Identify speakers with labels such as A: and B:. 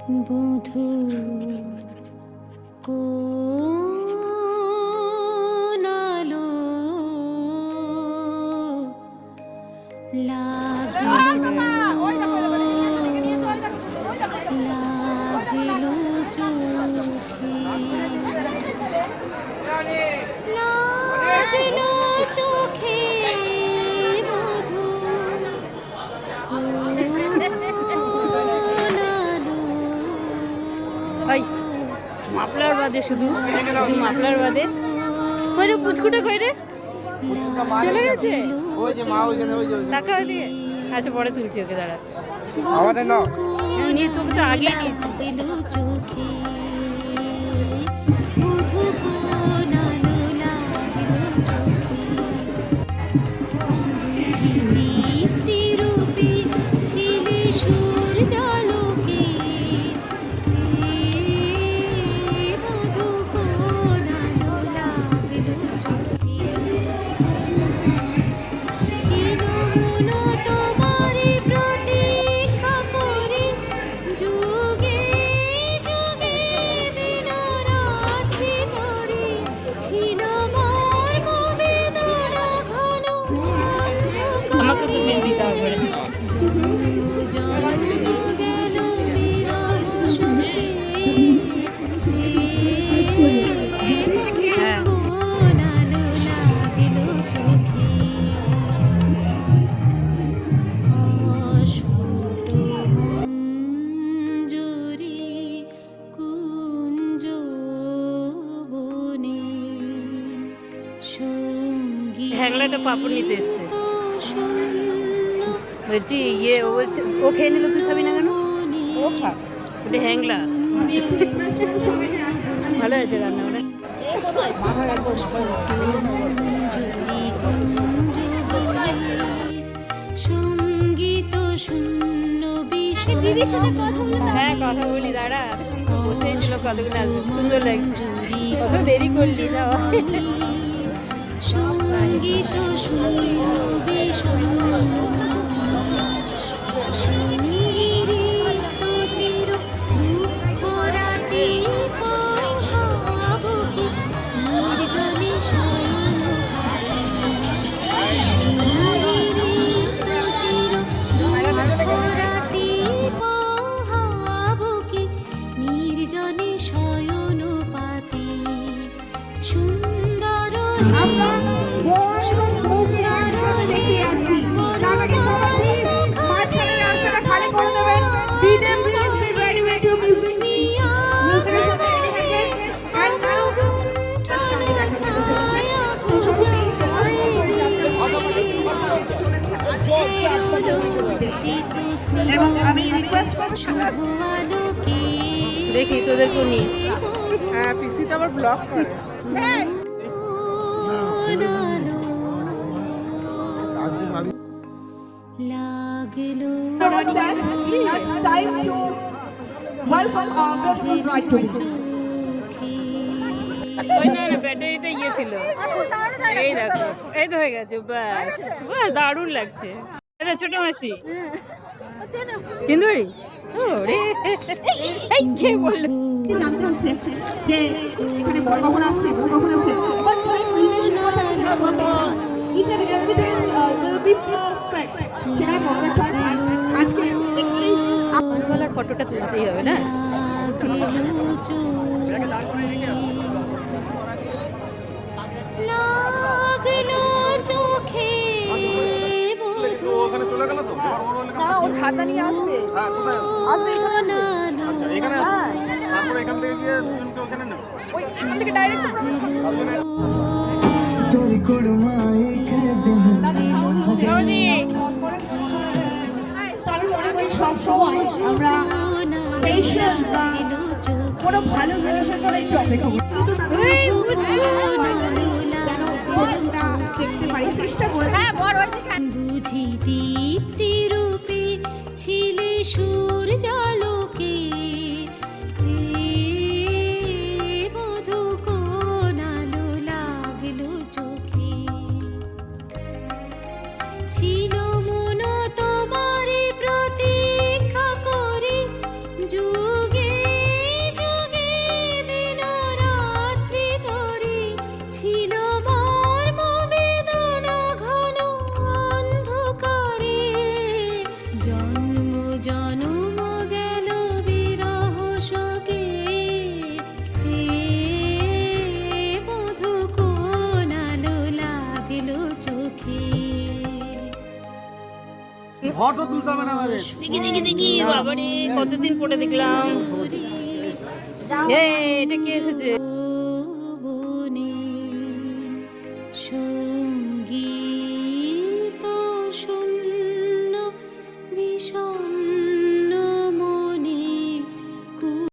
A: বধূ কোনালো লাগিলো চোখে বধূ
B: মাফলার বাদে শুধু মাফলার বাদে কই রে পুচকুটা কই রে চলে গেছে
C: ওই যে মা ওইখানে ওই যে
B: টাকা দিয়ে আচ্ছা পরে তুলছি ওকে দাঁড়া
C: আমাদের না
B: নিয়ে তোকে তো আগেই নিয়েছি
A: দিল চোখে বধূ কোনালো লাগিলো চোখে বুঝি দীপ্তিরূপে ছিলে সূর্যালোকে বধূ কোনালো লাগিলো চোখে ছিল মন তোমারই প্রতীক্ষা করে যুগে যুগে দিন রাত্রি ধরে ছিল মর্ম বেদনা ঘন
B: আমাকে তো বিল দিতে হবে
A: জন্ম গেল বিরহ সুখে
B: হ্যাঁ
A: কোনালো লাগিলো চোখে অস্ফুট মঞ্জরি কুঞ্জ বনে সঙ্গী
B: হ্যাংলাটা পাপড় নিতে এসছে
A: শূন্য
B: বলছি ইয়ে ও বলছে ও খেয়ে নিল তুই খাবি না কেন
A: মনে
B: ওটা হ্যাংলা ভালো হয়েছে রান্না ওটা
A: মঞ্জরি কুঞ্জ বনে সঙ্গীত শূন্য বিষয় দিদির সাথে কথা বলে
B: হ্যাঁ কথা বলি দাঁড়া বসেই ছিল কতগুলো আসবে সুন্দর লাগছে কত দেরি করলি যাওয়া
A: সঙ্গীত শূন্য বিষয় সঙ্গীরে তো চির দুঃখ রাতি পাহাবকে নির্জনে শয়ন সঙ্গীরে তো চির দুঃখ রাতি পাহাবকে নির্জনে শয়ন পাতি সুন্দর
D: আমরা সুন্দর দেখে আছি তার আগে মাঝখানে রাস্তাটা খালি করে দেবেন be them please be ready with your music music সাথে ready থাকবেন and now এবং আমি রিকোয়েস্ট করছি
B: দেখি তোদেরকেও নিই
D: হ্যাঁ পিসি তো আবার ব্লক করে হ্যাঁ
A: লাগলো
D: It's time to welcome our beautiful bride to be.
B: ওই না না ব্যাটারিটা ইয়ে ছিল এই দেখো এই তো হয়ে গেছে ব্যাস বাহ দারুণ লাগছে এটা ছোট মাসি চিনতে পারি ওরে এই কে বললো
D: জানতে হচ্ছে যে এখানে বর কখন আসছে বউ কখন আসছে but your relation কথা কি বলতে each and everything will be perfect সেটা perfect হয় আর আজকে এখানেই
B: বলার ফটোটা তুলতেই হবে না
A: লাগলো চোখে বধূ
C: ওখানে চলে গেল তো
D: না ও ছাতা নিয়ে আসবে
C: হ্যাঁ কোথায়
D: আসবে এখানে
C: আচ্ছা এখানে
D: হ্যাঁ
C: তারপরে এখান থেকে গিয়ে দুজনকে ওখানে নেব
D: ওই এখান থেকে ডাইরেক্ট
E: तेरी कुड़माई कर दिन
D: তো আমি মনে করি সবসময় আমরা স্পেশাল বা কোনো ভালো জিনিসের জন্য একটু অপেক্ষা করি কিন্তু না যেন ফটোটা দেখতে পারি চেষ্টা করে হ্যাঁ বড়
A: বুঝি দীপ্তিরূপে ছিলে সূর্যালোকে বধূ কোনালো লাগলো চোখে ছিল মন তোমারই প্রতীক্ষা করে যুগে
E: ফটো তুলতে হবে না আমাদের।
B: দেখি দেখি দেখি বাবারে কতদিন পরে দেখলাম। এটা কে এসেছে?